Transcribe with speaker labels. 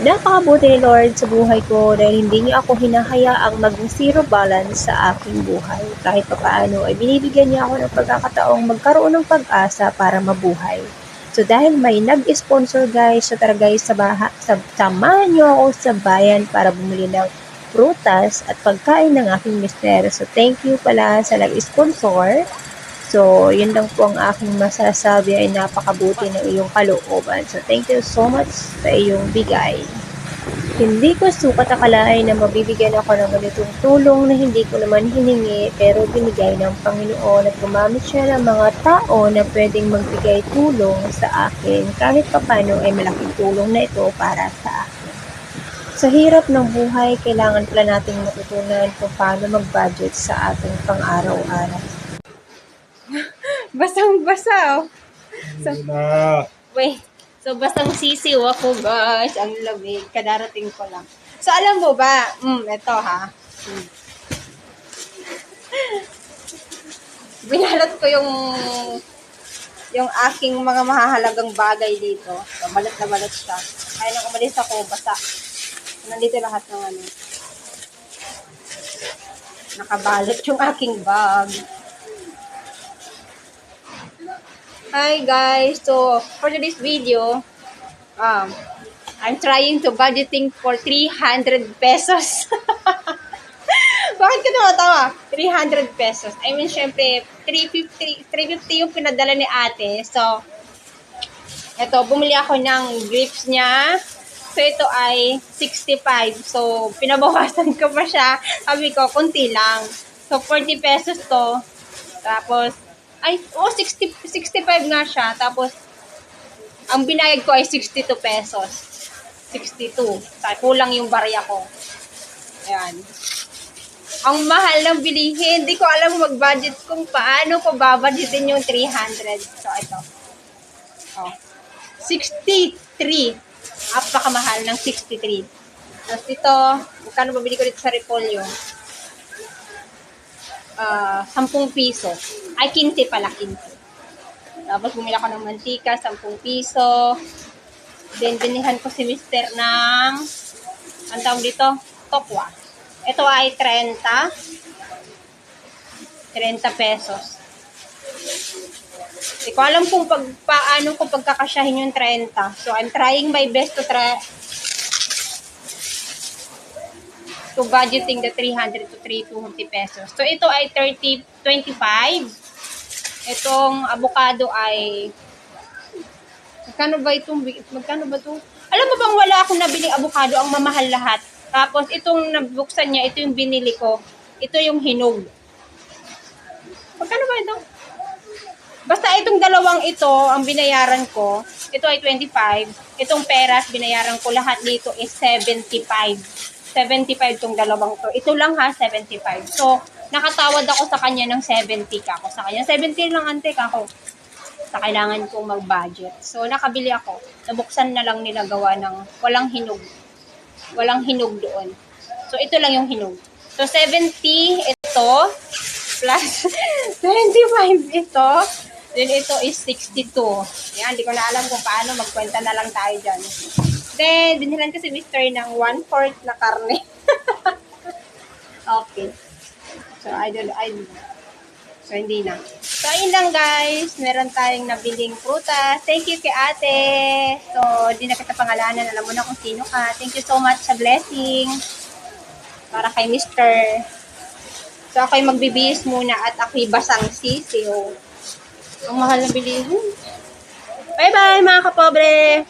Speaker 1: Napakabuti ni Lord sa buhay ko dahil hindi niya ako hinahayaang maging zero balance sa aking buhay. Kahit papaano ay binibigyan niya ako ng pagkakataong magkaroon ng pag-asa para mabuhay. So dahil may nag-sponsor guys, so tara guys, samahan niyo ako sa bayan para bumili ng prutas at pagkain ng aking mister. So thank you pala sa nag-sponsor. So, yun lang po ang aking masasabi ay napakabuti ng iyong kalooban. So, thank you so much sa iyong bigay. Hindi ko sukat akalain na mabibigyan ako ng ganitong tulong na hindi ko naman hiningi pero binigay ng Panginoon at gumamit siya ng mga tao na pwedeng magbigay tulong sa akin kahit papano ay malaking tulong na ito para sa akin. Sa hirap ng buhay, kailangan pala nating matutunan kung paano mag-budget sa ating pang-araw-araw. Basang-basa, oh. So, wait. So, basang sisiw ako, guys. Ang lamig. Kadarating ko lang. So, alam mo ba? Ito, ha. Binalat ko yung aking mga mahahalagang bagay dito. So, balat na balat siya. Kaya nang umalis ako, basa. Nandito lahat ng ano. Nakabalot yung aking bag. Hi guys, so for today's video, I'm trying to budgeting for 300 pesos. Bakit ka tumatawa? 300 pesos. I mean, syempre, 350 yung pinadala ni ate. So, ito, bumili ako ng grips niya. So, ito ay 65. So, pinabawasan ko pa siya. Sabi ko, konti lang. So, 40 pesos to. Tapos, 65 nga siya. Tapos, ang binayad ko ay 62 pesos. 62. Kulang yung barya ko. Ayan. Ang mahal ng bilihin. Hindi ko alam mag-budget kung paano ko babudgetin yung 300. So, ito. 63. Apakamahal ng 63. Tapos ito, magkano babili ko dito sa Repolyo? 10 piso. Ay, 15 pala, 15. Tapos bumili ako ng mantika, 10 piso. Then, binihan ko si mister ng, ang tawag dito, tokwa. Ito ay 30 pesos. Hindi ko alam kung paano ko pagkakasyahin yung 30. So, I'm trying my best to budgeting the 300 to 350 pesos. So, ito ay 25. Itong avocado ay magkano ba ito? Alam mo bang wala akong nabiling avocado, ang mamahal lahat. Tapos, itong nabuksan niya, ito yung binili ko. Ito yung hinog. Magkano ba ito? Basta itong dalawang ito, ang binayaran ko, ito ay 25. Itong peras, binayaran ko lahat dito is 75. 75 tong dalawang to. Ito lang ha, 75. So, nakatawad ako sa kanya ng 70 ka ako. Sa kanya, 70 lang ante ka ako. Sa kailangan kong mag-budget. So, nakabili ako. Nabuksan na lang nila gawa ng walang hinog. Walang hinog doon. So, ito lang yung hinog. So, 70 ito, plus 25 ito. Then, ito is 62. Yan, hindi ko na alam kung paano. Magkwenta na lang tayo dyan. Then, binilan ko si Mr. ng 1/4 na karne. Okay. So, So, hindi na. So, ayun lang guys. Meron tayong nabiling prutas. Thank you kay ate. So, di na kita pangalanan. Alam mo na kung sino ka. Thank you so much sa blessing. Para kay Mr. So, ako'y magbibihis muna at ako'y basang sisiw. Ang mahal na bilihin. Bye-bye mga kapobre!